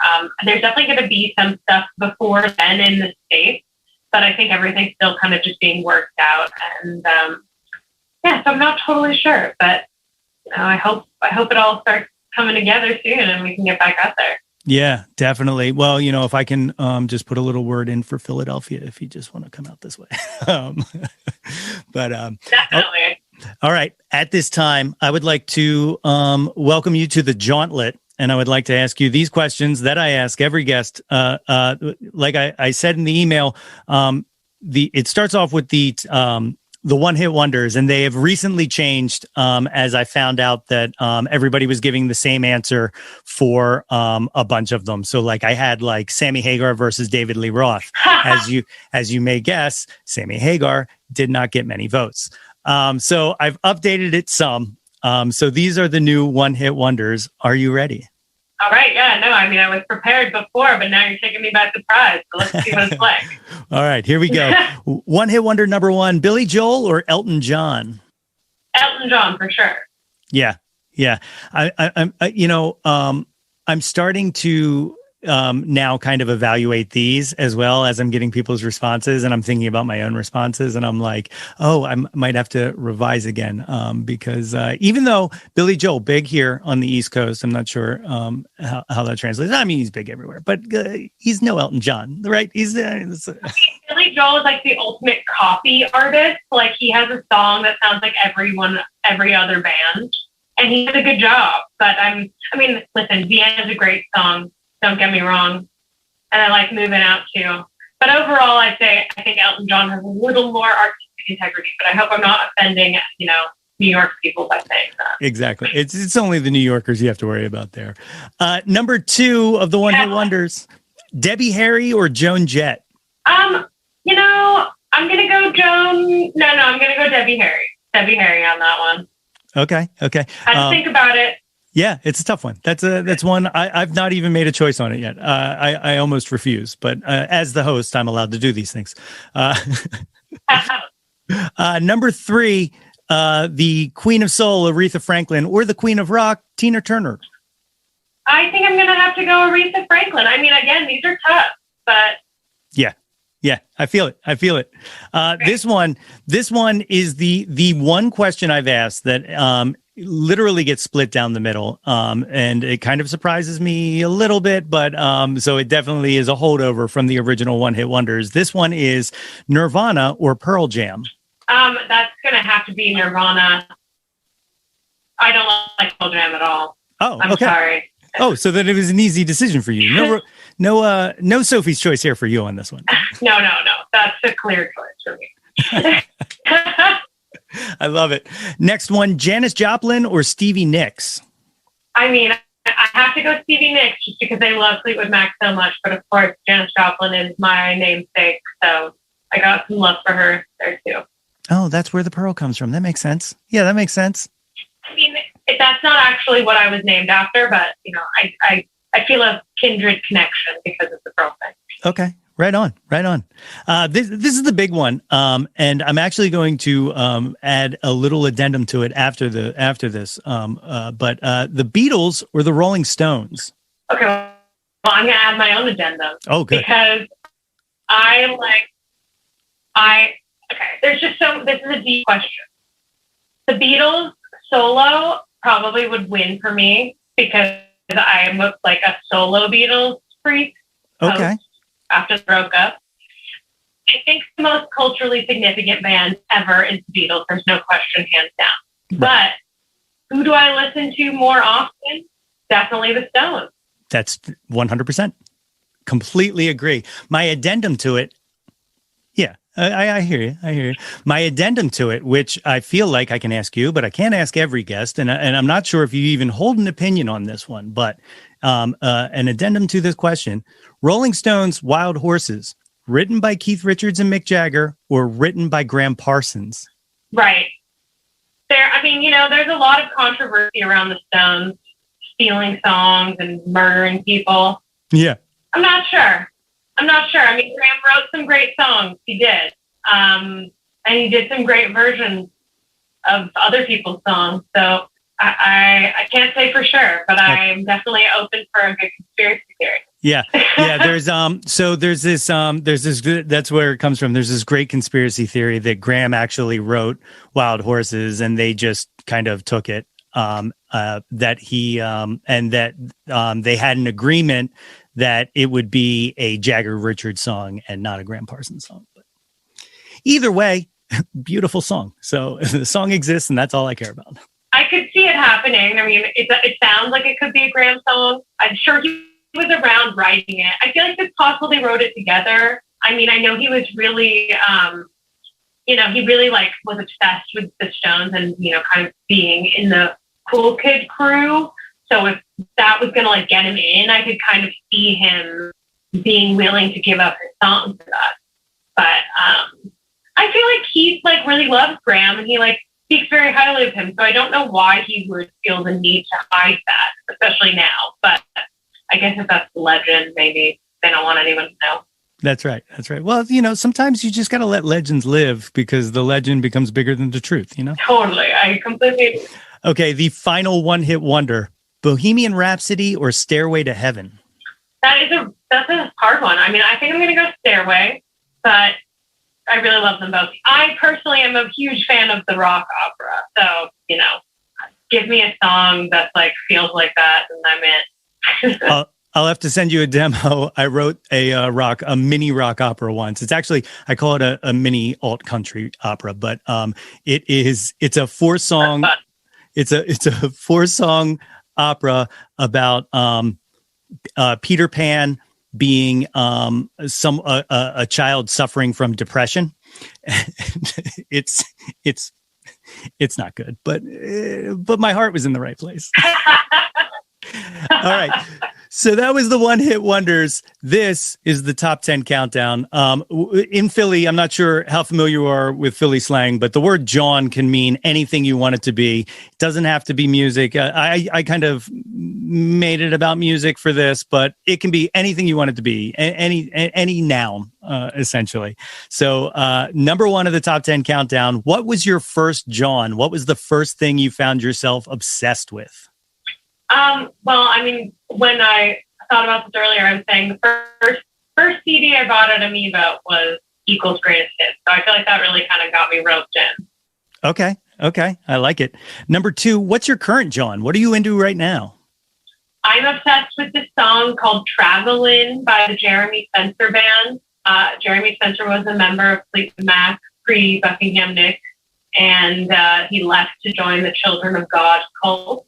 There's definitely going to be some stuff before then in the States, but I think everything's still kind of just being worked out. And so I'm not totally sure, but I hope it all starts coming together soon and we can get back out there. Yeah, definitely. Well, if I can just put a little word in for Philadelphia, if you just want to come out this way. But definitely. All right. At this time, I would like to welcome you to the Jawntlet, and I would like to ask you these questions that I ask every guest. Like I said in the email, it starts off with the one-hit wonders, and they have recently changed as I found out that everybody was giving the same answer for a bunch of them. So I had Sammy Hagar versus David Lee Roth. As you may guess, Sammy Hagar did not get many votes. So I've updated it some. So these are the new one-hit wonders. Are you ready? All right. Yeah, no, I was prepared before, but now you're taking me by surprise. So let's see what it's like. All right, here we go. One hit wonder number one, Billy Joel or Elton John? Elton John, for sure. Yeah. I'm starting to now kind of evaluate these as well as I'm getting people's responses, and I'm thinking about my own responses, and I'm like, oh, I might have to revise again because even though Billy Joel, big here on the East Coast, I'm not sure how that translates. I mean, he's big everywhere, but he's no Elton John, right? Billy Joel is the ultimate copy artist. He has a song that sounds like every other band, and he did a good job. But listen, Vienna is a great song. Don't get me wrong. And I like Moving Out too. But overall, I think Elton John has a little more artistic integrity, but I hope I'm not offending, New York people by saying that. Exactly. It's only the New Yorkers you have to worry about there. Number two of the one-hit wonders, Debbie Harry or Joan Jett? I'm going to go Joan. No, I'm going to go Debbie Harry. Debbie Harry on that one. Okay. I had to think about it. Yeah, it's a tough one. That's one I've not even made a choice on it yet. I almost refuse, but as the host, I'm allowed to do these things. Number 3, the Queen of Soul, Aretha Franklin, or the Queen of Rock, Tina Turner. I think I'm going to have to go Aretha Franklin. I mean, again, these are tough, but yeah, I feel it. This one is the one question I've asked that literally gets split down the middle, and it kind of surprises me a little bit, but so it definitely is a holdover from the original one-hit wonders. This one is Nirvana or Pearl Jam. That's going to have to be Nirvana. I don't like Pearl Jam at all. Oh, I'm okay. sorry. Oh, so then it was an easy decision for you. No Sophie's choice here for you on this one. No. That's a clear choice for me. I love it. Next one, Janis Joplin or Stevie Nicks? I mean, I have to go Stevie Nicks just because I love Fleetwood Mac so much. But of course, Janis Joplin is my namesake. So I got some love for her there too. Oh, that's where the pearl comes from. That makes sense. Yeah, that makes sense. I mean, that's not actually what I was named after, but I feel a kindred connection because of the pearl thing. Okay. Right on. This is the big one, and I'm actually going to add a little addendum to it after this. But the Beatles or the Rolling Stones? Okay, well, I'm going to add my own addendum. Oh, good. Because there's just this is a deep question. The Beatles solo probably would win for me because I am like a solo Beatles freak. Okay. After they broke up. I think the most culturally significant band ever is the Beatles. There's no question, hands down. But who do I listen to more often? Definitely the Stones. That's 100%. Completely agree. My addendum to it, yeah, I hear you. My addendum to it, which I feel like I can ask you, but I can't ask every guest, and I'm not sure if you even hold an opinion on this one, but an addendum to this question: Rolling Stones' Wild Horses, written by Keith Richards and Mick Jagger, or written by Graham Parsons? Right. There's a lot of controversy around the Stones stealing songs and murdering people. Yeah. I'm not sure. I mean, Graham wrote some great songs. He did. And he did some great versions of other people's songs. So I can't say for sure, but I'm definitely open for a good conspiracy theory. Yeah. There's this, that's where it comes from. There's this great conspiracy theory that Graham actually wrote Wild Horses and they just kind of took it, that he, and that, they had an agreement that it would be a Jagger Richards song and not a Graham Parsons song. But either way, beautiful song. So the song exists and that's all I care about. I could see it happening. I mean, it sounds like it could be a Graham song. I'm sure he was around writing it. I feel like it's possible they wrote it together. I mean, I know he was really, he really was obsessed with the Stones and, kind of being in the cool kid crew. So if that was going to get him in, I could kind of see him being willing to give up his song for that. But I feel like Keith really loves Graham and he speaks very highly of him. So I don't know why he would feel the need to hide that, especially now. But I guess if that's the legend, maybe they don't want anyone to know. That's right. Well, sometimes you just got to let legends live because the legend becomes bigger than the truth, Totally. I completely agree. Okay, the final one-hit wonder, Bohemian Rhapsody or Stairway to Heaven? That's a hard one. I mean, I think I'm going to go Stairway, but I really love them both. I personally am a huge fan of the rock opera. So, give me a song that feels like that and I'm in. I'll have to send you a demo. I wrote a mini rock opera once. It's actually, I call it a mini alt country opera, but it's a 4-song, it's a 4-song opera about Peter Pan being a child suffering from depression. it's not good, but my heart was in the right place. All right. So that was the one hit wonders. This is the top 10 countdown. In Philly, I'm not sure how familiar you are with Philly slang, but the word Jawn can mean anything you want it to be. It doesn't have to be music. I kind of made it about music for this, but it can be anything you want it to be. Any noun, essentially. So number one of the top 10 countdown. What was your first Jawn? What was the first thing you found yourself obsessed with? Well, I mean, when I thought about this earlier, I was saying the first CD I bought at Amoeba was Equals Greatest Hits. So I feel like that really kind of got me roped in. Okay. I like it. Number two, what's your current Jawn? What are you into right now? I'm obsessed with this song called Travelin' by the Jeremy Spencer Band. Jeremy Spencer was a member of Fleetwood Mac pre-Buckingham Nicks, and he left to join the Children of God cult.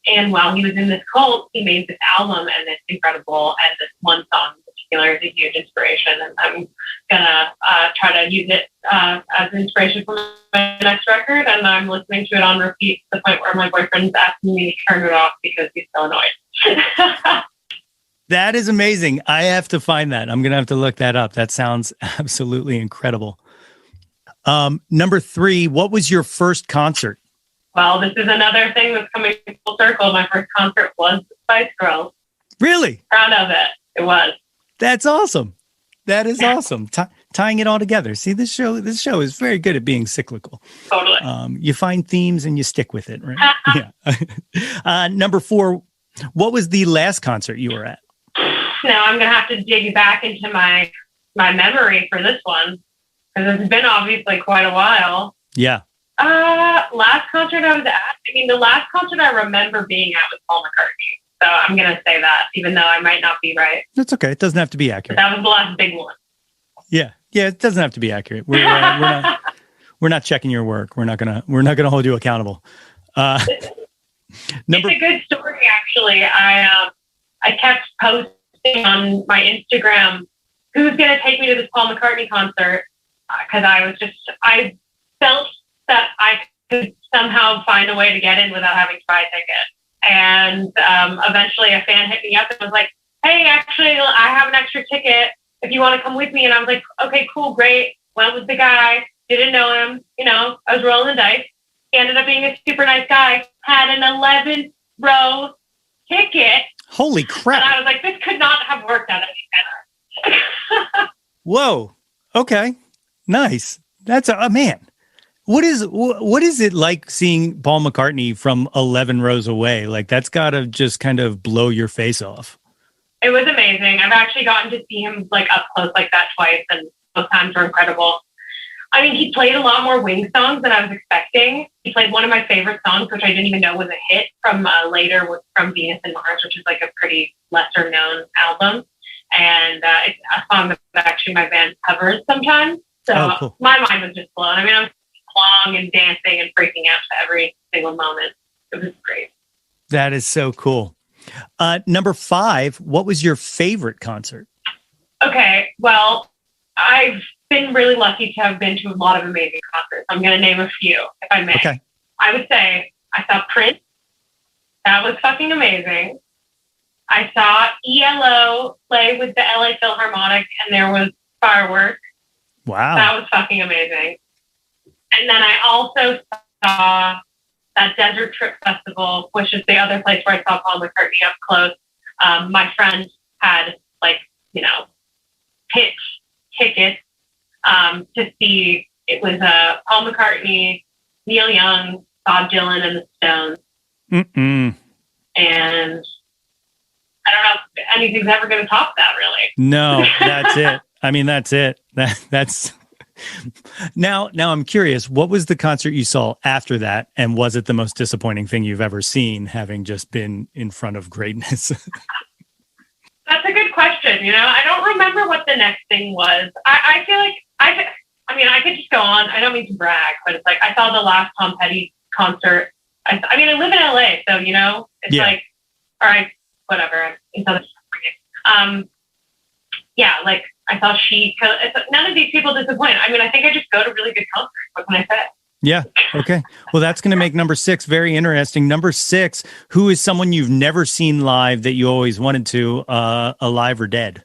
And while he was in this cult, he made this album, and it's incredible. And this one song in particular is a huge inspiration. And I'm gonna try to use it as an inspiration for my next record. And I'm listening to it on repeat to the point where my boyfriend's asking me to turn it off because he's so annoyed. That is amazing. I have to find that. I'm gonna have to look that up. That sounds absolutely incredible. Number three, what was your first concert? Well, this is another thing that's coming full circle. My first concert was the Spice Girls. Really? Proud of it. It was. That's awesome. That is awesome. Tying it all together. See, this show is very good at being cyclical. Totally. You find themes and you stick with it, right? Yeah. Number four, what was the last concert you were at? Now I'm going to have to dig back into my memory for this one because it's been obviously quite a while. Yeah. Last concert I was at, the last concert I remember being at was Paul McCartney. So I'm going to say that, even though I might not be right. That's okay. It doesn't have to be accurate. But that was the last big one. Yeah. It doesn't have to be accurate. We're not checking your work. We're not gonna hold you accountable. It's a good story, actually. I kept posting on my Instagram who's going to take me to this Paul McCartney concert because I felt that I could somehow find a way to get in without having to buy a ticket. And eventually a fan hit me up and was like, hey, actually, I have an extra ticket if you want to come with me. And I was like, okay, cool, great. Went with the guy, didn't know him. I was rolling the dice. He ended up being a super nice guy, had an 11th row ticket. Holy crap. And I was like, this could not have worked out any better. Whoa. Okay. Nice. That's man. What is it like seeing Paul McCartney from 11 rows away? Like, that's got to just kind of blow your face off. It was amazing. I've actually gotten to see him like up close like that twice, and those times were incredible. He played a lot more Wings songs than I was expecting. He played one of my favorite songs, which I didn't even know was a hit from from Venus and Mars, which is like a pretty lesser known album. And it's a song that actually my band covers sometimes. So cool. My mind was just blown. I was long and dancing and freaking out to every single moment. It was great. That is so cool. Number five, what was your favorite concert? Okay, well, I've been really lucky to have been to a lot of amazing concerts. I'm going to name a few, if I may. Okay. I would say I saw Prince. That was fucking amazing. I saw ELO play with the LA Philharmonic, and there was fireworks. Wow. That was fucking amazing. And then I also saw that Desert Trip Festival, which is the other place where I saw Paul McCartney up close. My friend had pitch tickets to see. It was Paul McCartney, Neil Young, Bob Dylan, and the Stones. Mm-mm. And I don't know if anything's ever going to top that, really. No, that's it. That's it. That's now I'm curious, what was the concert you saw after that? And was it the most disappointing thing you've ever seen, having just been in front of greatness? That's a good question. I don't remember what the next thing was. I feel like I could just go on. I don't mean to brag, but it's like I saw the last Tom Petty concert. I live in LA, so it's like, all right, whatever. I'm in Southern California. Like I saw Chic. None of these people disappoint. I think I just go to really good concerts. What can I say? Yeah. Okay. Well, that's going to make number 6 very interesting. Number 6, who is someone you've never seen live that you always wanted to, alive or dead?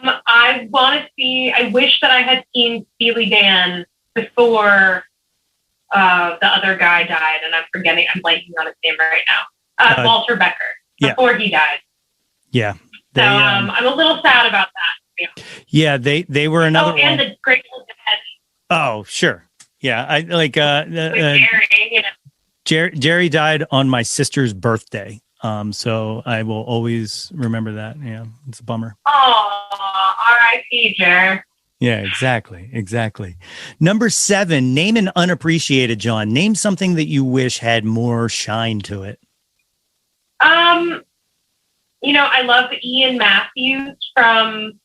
I wish that I had seen Steely Dan before the other guy died, and I'm blanking on his name right now. Walter Becker, before he died. Yeah. So I'm a little sad about that. Yeah, they were another one. And the Grateful Dead. Oh, sure. Yeah, I like Jerry died on my sister's birthday. So I will always remember that. Yeah, it's a bummer. Oh, R.I.P. Jer. Yeah, exactly. Number 7, name an unappreciated Jawn. Name something that you wish had more shine to it. I love Ian Matthews from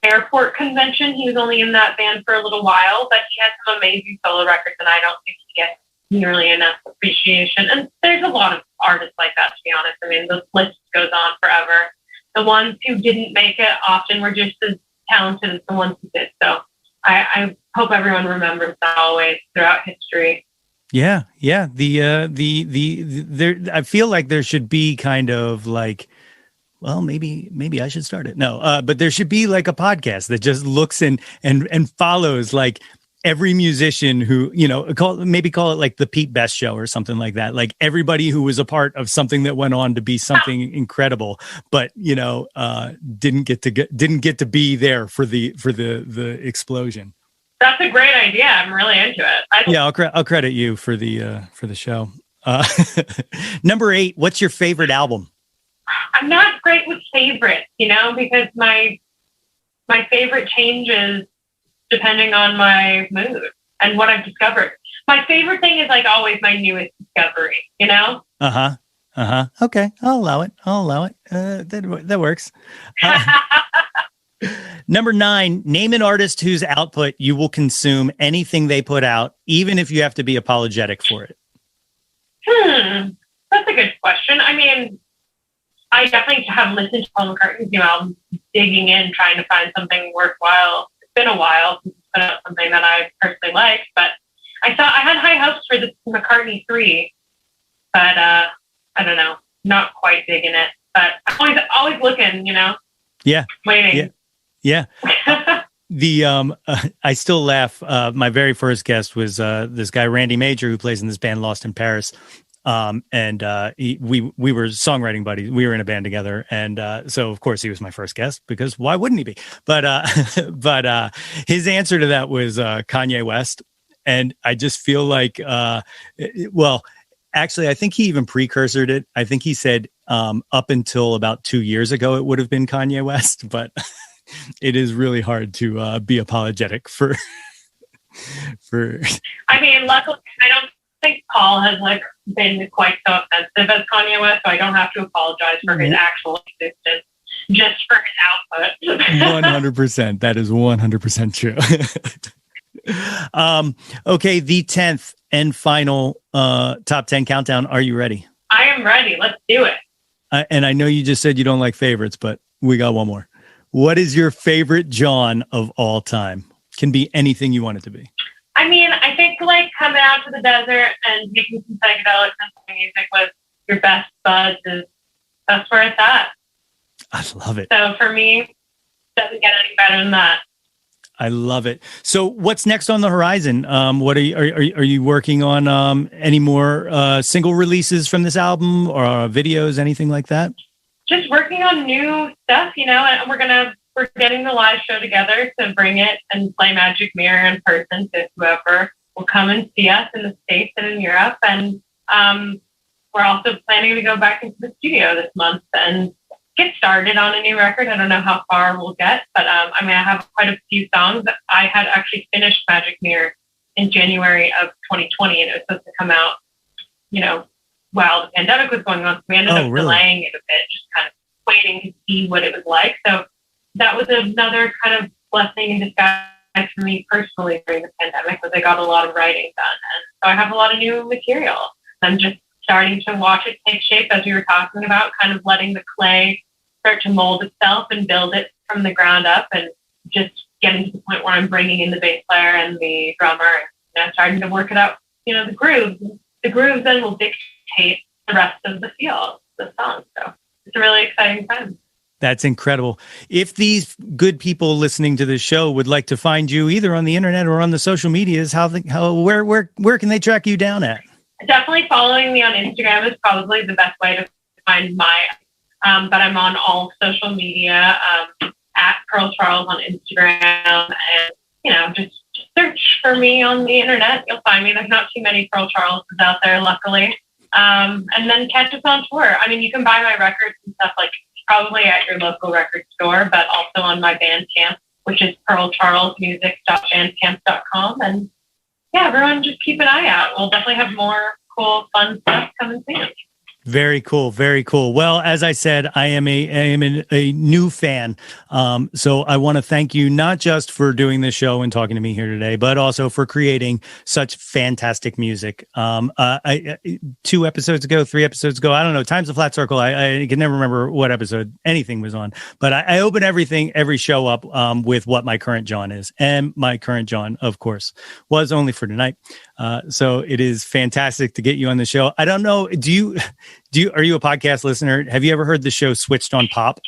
Fairport Convention. He was only in that band for a little while, but he has some amazing solo records, and I don't think he gets nearly enough appreciation. And there's a lot of artists like that, to be honest. I mean, the list goes on forever. The ones who didn't make it often were just as talented as the ones who did. So I hope everyone remembers that always throughout history. Yeah. There, I feel like there should be kind of like, well, maybe I should start it. No, but there should be like a podcast that just looks and follows like every musician who, call it like the Pete Best Show or something like that. Like everybody who was a part of something that went on to be something incredible, but didn't get to be there for the explosion. That's a great idea. I'm really into it. I'll credit you for the show. Number 8, what's your favorite album? I'm not great with favorites, because my favorite changes depending on my mood and what I've discovered. My favorite thing is like always my newest discovery, Okay. I'll allow it. That works. Number 9, name an artist whose output you will consume anything they put out, even if you have to be apologetic for it. That's a good question. I mean, I definitely have listened to Paul McCartney's new album, digging in, trying to find something worthwhile. It's been a while since I put out something that I personally liked, but I had high hopes for the McCartney 3, but I don't know, not quite digging it. But I'm always looking, Yeah. Waiting. Yeah. I still laugh. My very first guest was this guy Randy Major, who plays in this band Lost in Paris. We were songwriting buddies. We were in a band together, and so of course he was my first guest because why wouldn't he be? But his answer to that was Kanye West, and I just feel like actually, I think he even precursored it. I think he said up until about 2 years ago it would have been Kanye West, but it is really hard to be apologetic for. I mean, luckily, I don't think Paul has been quite so offensive as Kanye West, so I don't have to apologize for his actual existence, just for his output. 100%. That is 100% true. Okay, the 10th and final top 10 countdown. Are you ready? I am ready. Let's do it. And I know you just said you don't like favorites, but we got one more. What is your favorite Jawn of all time? Can be anything you want it to be. I mean, I think coming out to the desert and making some psychedelic music with your best buds that's where it's at. I love it. So for me, it doesn't get any better than that. I love it. So what's next on the horizon? What are you working on? Any more single releases from this album or videos, anything like that? Just working on new stuff, and we're getting the live show together to bring it and play Magic Mirror in person to whoever will come and see us in the States and in Europe. And we're also planning to go back into the studio this month and get started on a new record. I don't know how far we'll get, but I have quite a few songs. I had actually finished Magic Mirror in January of 2020, and it was supposed to come out, while the pandemic was going on. So we ended up delaying it a bit, just kind of waiting to see what it was like. So that was another kind of blessing in disguise for me personally during the pandemic, was I got a lot of writing done. And so I have a lot of new material. I'm just starting to watch it take shape, as we were talking about, kind of letting the clay start to mold itself and build it from the ground up, and just getting to the point where I'm bringing in the bass player and the drummer and starting to work it out, the grooves. The grooves then will dictate the rest of the feel, the song. So it's a really exciting time. That's incredible. If these good people listening to this show would like to find you either on the internet or on the social medias, where can they track you down at? Definitely following me on Instagram is probably the best way to find but I'm on all social media, at Pearl Charles on Instagram, and, just search for me on the internet. You'll find me. There's not too many Pearl Charleses out there, luckily. And then catch us on tour. I mean, you can buy my records and stuff probably at your local record store, but also on my Bandcamp, which is pearlcharlesmusic.bandcamp.com. And yeah, everyone just keep an eye out. We'll definitely have more cool, fun stuff coming soon. Very cool. Very cool. Well, as I said, I am a new fan. So I want to thank you not just for doing this show and talking to me here today, but also for creating such fantastic music. 3 episodes ago, I don't know, Time's a Flat Circle. I can never remember what episode anything was on, but I open every show up with what my current Jawn is. And my current Jawn, of course, was only for tonight. So it is fantastic to get you on the show. I don't know. Are you a podcast listener? Have you ever heard the show Switched on Pop?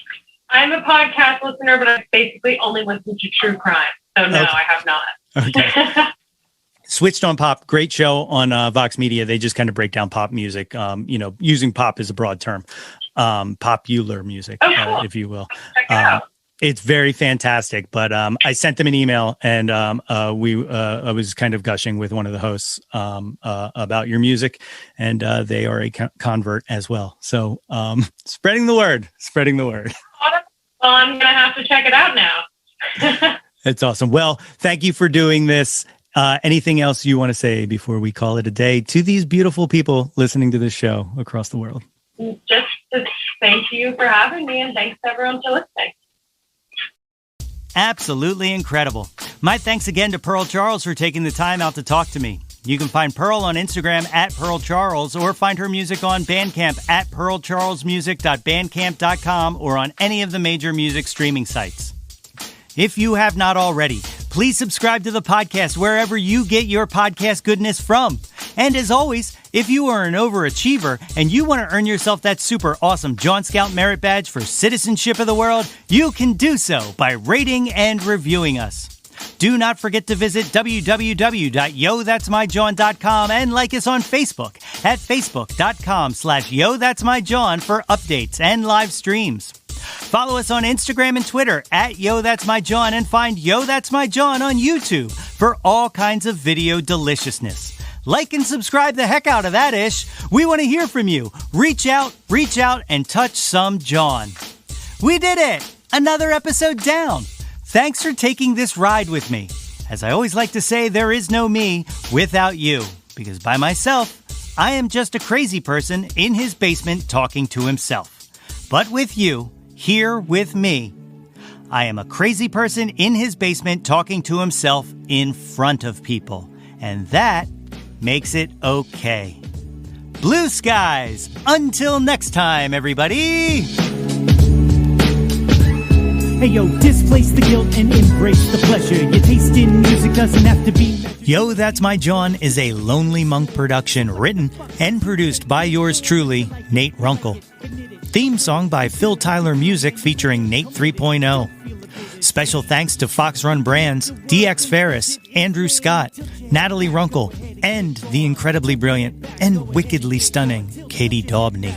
I'm a podcast listener, but I basically only listen to true crime. So no, okay. I have not. Okay. Switched on Pop, great show on Vox Media. They just kind of break down pop music, using pop as a broad term, popular music, if you will. Check it out. It's very fantastic, but I sent them an email, and I was kind of gushing with one of the hosts about your music, and they are a convert as well. So spreading the word. Well, I'm going to have to check it out now. That's awesome. Well, thank you for doing this. Anything else you want to say before we call it a day to these beautiful people listening to this show across the world? Just thank you for having me, and thanks to everyone for listening. Absolutely incredible. My thanks again to Pearl Charles for taking the time out to talk to me. You can find Pearl on Instagram at Pearl Charles, or find her music on Bandcamp at pearlcharlesmusic.bandcamp.com, or on any of the major music streaming sites. If you have not already, please subscribe to the podcast wherever you get your podcast goodness from. And as always, if you are an overachiever and you want to earn yourself that super awesome Jawn Scout Merit Badge for Citizenship of the World, you can do so by rating and reviewing us. Do not forget to visit www.yothat'smyjawn.com and like us on Facebook at facebook.com/yothat'smyjawn for updates and live streams. Follow us on Instagram and Twitter at Yo That's My Jawn, and find Yo That's My Jawn on YouTube for all kinds of video deliciousness. Like and subscribe the heck out of that ish. We want to hear from you. Reach out, and touch some Jawn. We did it! Another episode down. Thanks for taking this ride with me. As I always like to say, there is no me without you. Because by myself, I am just a crazy person in his basement talking to himself. But with you, here with me, I am a crazy person in his basement talking to himself in front of people. And that makes it okay. Blue skies! Until next time, everybody! Hey yo, displace the guilt and embrace the pleasure. Your taste in music doesn't have to be... Yo, That's My Jawn is a Lonely Monk production, written and produced by yours truly, Nate Runkle. Theme song by Phil Tyler Music featuring Nate 3.0. Special thanks to Fox Run Brands, DX Ferris, Andrew Scott, Natalie Runkle, and the incredibly brilliant and wickedly stunning Katie Daubney.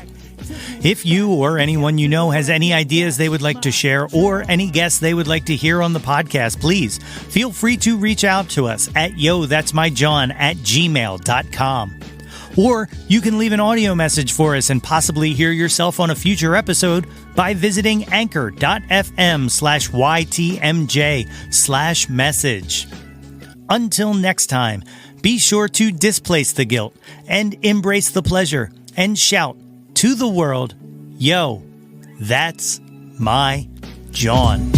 If you or anyone you know has any ideas they would like to share, or any guests they would like to hear on the podcast, please feel free to reach out to us at yothat'smyjawn@gmail.com. Or you can leave an audio message for us and possibly hear yourself on a future episode by visiting anchor.fm/ytmj/message. Until next time, be sure to displace the guilt and embrace the pleasure, and shout to the world, yo, that's my Jawn.